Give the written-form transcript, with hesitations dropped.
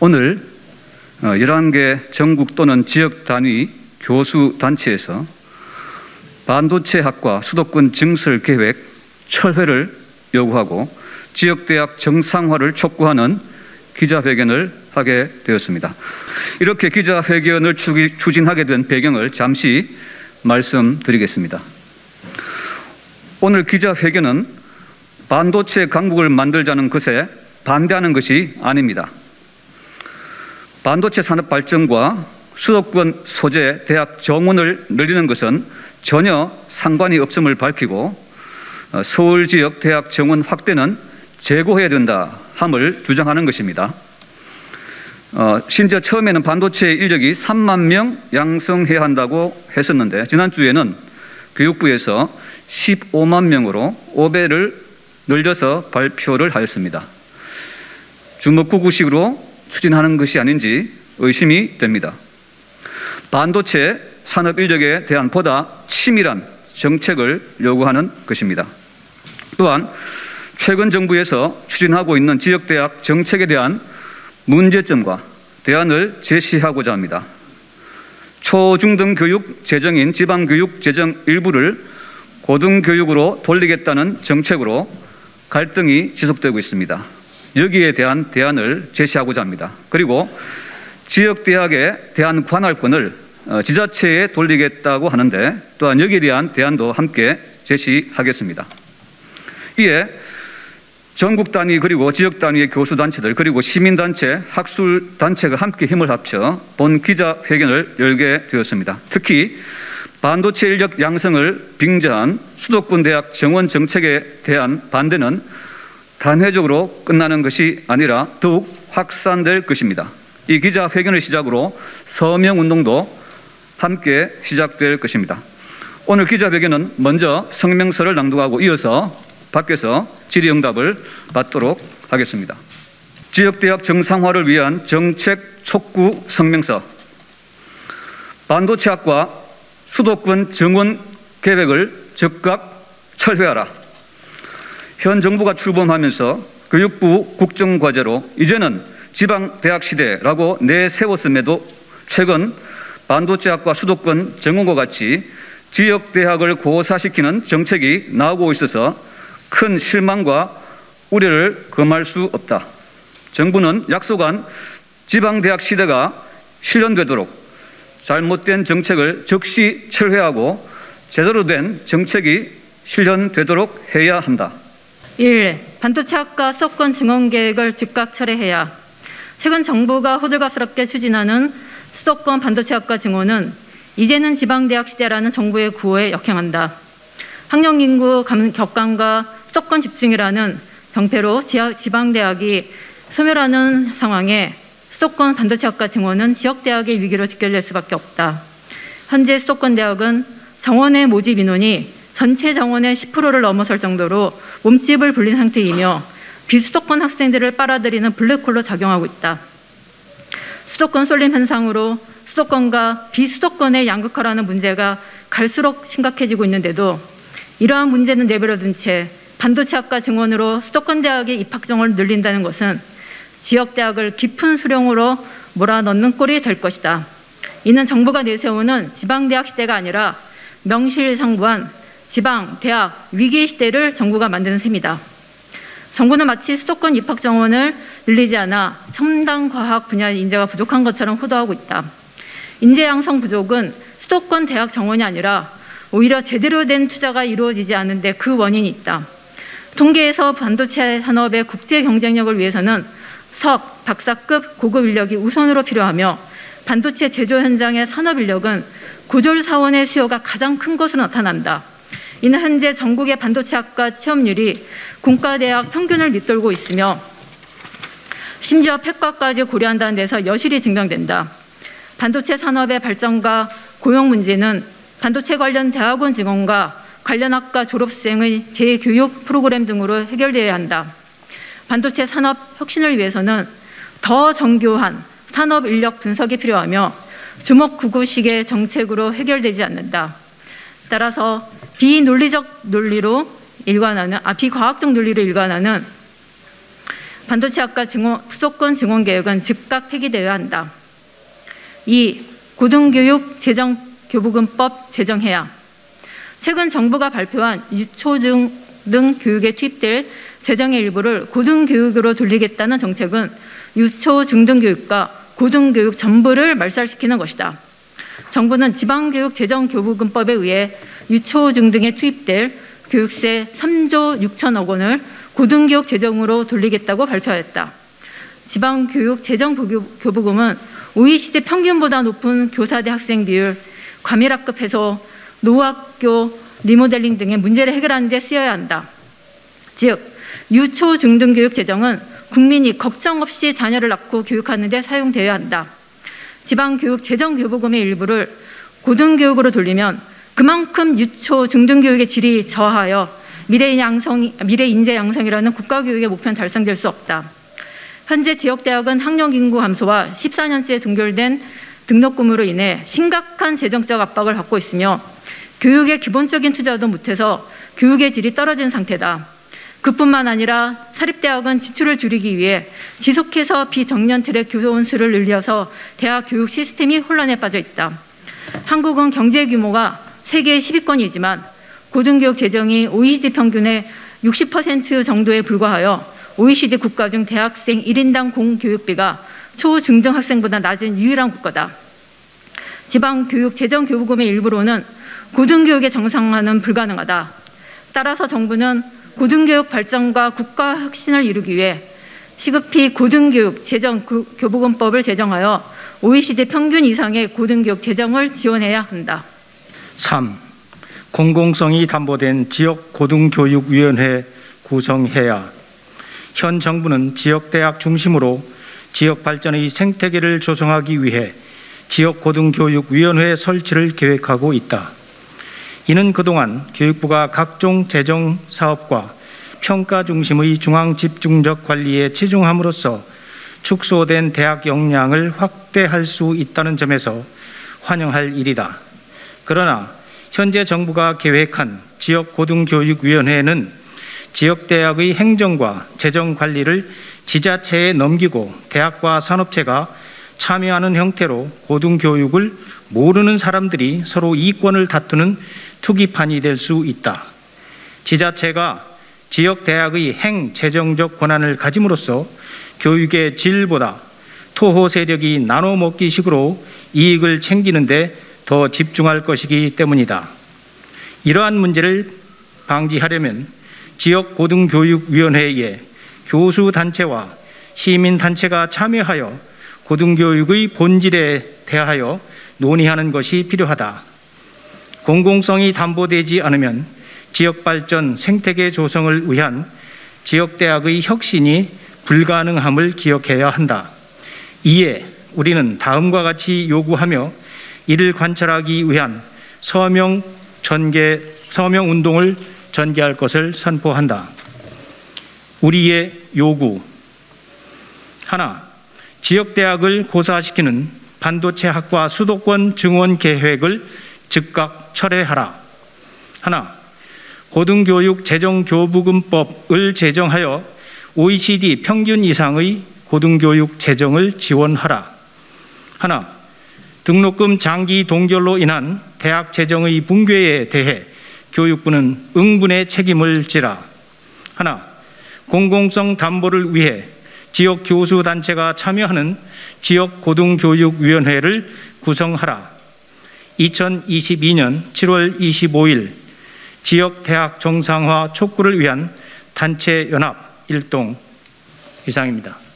오늘 11개 전국 또는 지역 단위 교수 단체에서 반도체학과 수도권 증설 계획 철회를 요구하고 지역대학 정상화를 촉구하는 기자회견을 하게 되었습니다. 이렇게 기자회견을 추진하게 된 배경을 잠시 말씀드리겠습니다. 오늘 기자회견은 반도체 강국을 만들자는 것에 반대하는 것이 아닙니다. 반도체 산업 발전과 수도권 소재 대학 정원을 늘리는 것은 전혀 상관이 없음을 밝히고 서울 지역 대학 정원 확대는 재고해야 된다 함을 주장하는 것입니다. 심지어 처음에는 반도체 인력이 3만 명 양성해야 한다고 했었는데 지난주에는 교육부에서 15만 명으로 5배를 늘려서 발표를 하였습니다. 주먹구구식으로 추진하는 것이 아닌지 의심이 됩니다. 반도체 산업 인력에 대한 보다 치밀한 정책을 요구하는 것입니다. 또한 최근 정부에서 추진하고 있는 지역대학 정책에 대한 문제점과 대안을 제시하고자 합니다. 초중등 교육 재정인 지방교육 재정 일부를 고등교육으로 돌리겠다는 정책으로 갈등이 지속되고 있습니다. 여기에 대한 대안을 제시하고자 합니다. 그리고 지역대학에 대한 관할권을 지자체에 돌리겠다고 하는데 또한 여기에 대한 대안도 함께 제시하겠습니다. 이에 전국 단위 그리고 지역 단위의 교수단체들 그리고 시민단체, 학술단체가 함께 힘을 합쳐 본 기자회견을 열게 되었습니다. 특히 반도체 인력 양성을 빙자한 수도권 대학 정원 정책에 대한 반대는 단회적으로 끝나는 것이 아니라 더욱 확산될 것입니다. 이 기자회견을 시작으로 서명운동도 함께 시작될 것입니다. 오늘 기자회견은 먼저 성명서를 낭독하고 이어서 밖에서 질의응답을 받도록 하겠습니다. 지역대학 정상화를 위한 정책 촉구 성명서. 반도체학과 수도권 정원 계획을 즉각 철회하라. 현 정부가 출범하면서 교육부 국정과제로 이제는 지방대학 시대라고 내세웠음에도 최근 반도체학과 수도권 정원과 같이 지역대학을 고사시키는 정책이 나오고 있어서 큰 실망과 우려를 금할 수 없다. 정부는 약속한 지방대학 시대가 실현되도록 잘못된 정책을 즉시 철회하고 제대로 된 정책이 실현되도록 해야 한다. 1. 반도체학과 수도권 증원 계획을 즉각 철회해야. 최근 정부가 호들갑스럽게 추진하는 수도권 반도체학과 증원은 이제는 지방대학 시대라는 정부의 구호에 역행한다. 학령인구 격감과 수도권 집중이라는 병폐로 지방대학이 소멸하는 상황에 수도권 반도체학과 증원은 지역대학의 위기로 직결될 수밖에 없다. 현재 수도권 대학은 정원의 모집 인원이 전체 정원의 10%를 넘어설 정도로 몸집을 불린 상태이며 비수도권 학생들을 빨아들이는 블랙홀로 작용하고 있다. 수도권 쏠림 현상으로 수도권과 비수도권의 양극화라는 문제가 갈수록 심각해지고 있는데도 이러한 문제는 내버려둔 채 반도체학과 증원으로 수도권 대학의 입학 정원을 늘린다는 것은 지역대학을 깊은 수렁으로 몰아넣는 꼴이 될 것이다. 이는 정부가 내세우는 지방대학 시대가 아니라 명실상부한 지방대학 위기 시대를 정부가 만드는 셈이다. 정부는 마치 수도권 입학 정원을 늘리지 않아 첨단 과학 분야 인재가 부족한 것처럼 호도하고 있다. 인재 양성 부족은 수도권 대학 정원이 아니라 오히려 제대로 된 투자가 이루어지지 않는데 그 원인이 있다. 통계에서 반도체 산업의 국제 경쟁력을 위해서는 석, 박사급 고급 인력이 우선으로 필요하며 반도체 제조 현장의 산업 인력은 고졸 사원의 수요가 가장 큰 것으로 나타난다. 이는 현재 전국의 반도체학과 취업률이 공과대학 평균을 밑돌고 있으며 심지어 폐과까지 고려한다는 데서 여실히 증명된다. 반도체 산업의 발전과 고용 문제는 반도체 관련 대학원 증원과 관련 학과 졸업생의 재교육 프로그램 등으로 해결되어야 한다. 반도체 산업 혁신을 위해서는 더 정교한 산업 인력 분석이 필요하며 주먹구구식의 정책으로 해결되지 않는다. 따라서 비과학적 논리로 일관하는 반도체학과 수도권 증원 계획은 즉각 폐기되어야 한다. 2. 고등교육 재정교부금법 제정해야. 최근 정부가 발표한 유초중 등 교육에 투입될 재정의 일부를 고등교육으로 돌리겠다는 정책은 유초 중등교육과 고등교육 전부를 말살시키는 것이다. 정부는 지방교육 재정교부금법에 의해 유초 중등에 투입될 교육세 3조 6천억 원을 고등교육 재정으로 돌리겠다고 발표하였다. 지방교육 재정교부금은 OECD 평균보다 높은 교사대 학생 비율, 과밀학급 해소, 노후학교 리모델링 등의 문제를 해결하는 데 쓰여야 한다. 즉, 유초 중등교육 재정은 국민이 걱정 없이 자녀를 낳고 교육하는 데 사용되어야 한다. 지방교육 재정교부금의 일부를 고등교육으로 돌리면 그만큼 유초 중등교육의 질이 저하여 미래 인재 양성이라는 국가교육의 목표는 달성될 수 없다. 현재 지역대학은 학령 인구 감소와 14년째 동결된 등록금으로 인해 심각한 재정적 압박을 받고 있으며 교육의 기본적인 투자도 못해서 교육의 질이 떨어진 상태다. 그뿐만 아니라 사립대학은 지출을 줄이기 위해 지속해서 비정년 트랙 교원 수를 늘려서 대학 교육 시스템이 혼란에 빠져 있다. 한국은 경제 규모가 세계 10위권이지만 고등교육 재정이 OECD 평균의 60% 정도에 불과하여 OECD 국가 중 대학생 1인당 공교육비가 초, 중등 학생보다 낮은 유일한 국가다. 지방교육 재정교부금의 일부로는 고등교육의 정상화는 불가능하다. 따라서 정부는 고등교육 발전과 국가 혁신을 이루기 위해 시급히 고등교육 재정교부금법을 제정하여 OECD 평균 이상의 고등교육 재정을 지원해야 한다. 3. 공공성이 담보된 지역고등교육위원회 구성해야. 현 정부는 지역대학 중심으로 지역 발전의 생태계를 조성하기 위해 지역고등교육위원회 설치를 계획하고 있다. 이는 그동안 교육부가 각종 재정 사업과 평가 중심의 중앙 집중적 관리에 치중함으로써 축소된 대학 역량을 확대할 수 있다는 점에서 환영할 일이다. 그러나 현재 정부가 계획한 지역고등교육위원회는 지역대학의 행정과 재정 관리를 지자체에 넘기고 대학과 산업체가 참여하는 형태로 고등교육을 모르는 사람들이 서로 이권을 다투는 투기판이 될 수 있다. 지자체가 지역대학의 행재정적 권한을 가짐으로써 교육의 질보다 토호 세력이 나눠먹기식으로 이익을 챙기는 데 더 집중할 것이기 때문이다. 이러한 문제를 방지하려면 지역고등교육위원회에 교수단체와 시민단체가 참여하여 고등교육의 본질에 대하여 논의하는 것이 필요하다. 공공성이 담보되지 않으면 지역발전 생태계 조성을 위한 지역대학의 혁신이 불가능함을 기억해야 한다. 이에 우리는 다음과 같이 요구하며 이를 관철하기 위한 서명운동을 전개할 것을 선포한다. 우리의 요구. 하나, 지역대학을 고사시키는 반도체학과 수도권 증원 계획을 즉각 철회하라. 하나, 고등교육 재정교부금법을 제정하여 OECD 평균 이상의 고등교육 재정을 지원하라. 하나, 등록금 장기 동결로 인한 대학 재정의 붕괴에 대해 교육부는 응분의 책임을 지라. 하나, 공공성 담보를 위해 지역 교수단체가 참여하는 지역고등교육위원회를 구성하라. 2022년 7월 25일 지역대학 정상화 촉구를 위한 단체연합 일동 이상입니다.